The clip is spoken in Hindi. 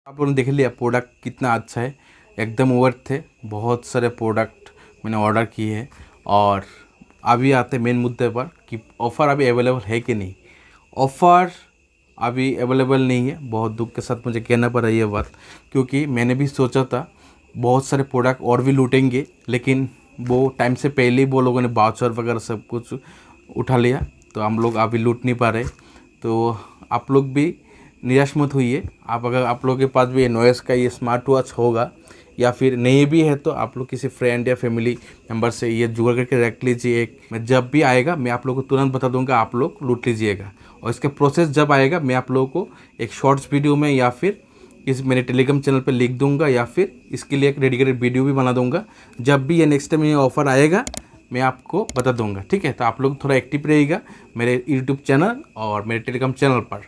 आप लोगों ने देख लिया प्रोडक्ट कितना अच्छा है, एकदम वर्थ है। बहुत सारे प्रोडक्ट मैंने ऑर्डर किए हैं। और अभी आते मेन मुद्दे पर कि ऑफ़र अभी अवेलेबल है कि नहीं। ऑफ़र अभी अवेलेबल नहीं है, बहुत दुख के साथ मुझे कहना पड़ा ये बात, क्योंकि मैंने भी सोचा था बहुत सारे प्रोडक्ट और भी लूटेंगे, लेकिन वो टाइम से पहले ही वो लोगों ने वाउचर वगैरह सब कुछ उठा लिया, तो हम लोग अभी लूट नहीं पा रहे। तो आप लोग भी निराश मत होइए। अगर आप लोगों के पास भी नॉइस का ये स्मार्ट वॉच होगा या फिर नहीं भी है, तो आप लोग किसी फ्रेंड या फैमिली मेम्बर से ये जुगाड़ करके रख लीजिए। एक मैं जब भी आएगा मैं आप लोगों को तुरंत बता दूंगा, आप लोग लूट लीजिएगा। और इसका प्रोसेस जब आएगा मैं आप लोगों को एक शॉर्ट्स वीडियो में या फिर इस मेरे टेलीग्राम चैनल पे लिख दूंगा, या फिर इसके लिए एक डेडिकेटेड वीडियो भी बना दूंगा। जब भी ये नेक्स्ट टाइम ये ऑफ़र आएगा मैं आपको बता दूंगा, ठीक है। तो आप लोग थोड़ा एक्टिव रहिएगा मेरे यूट्यूब चैनल और मेरे टेलीग्राम चैनल पर।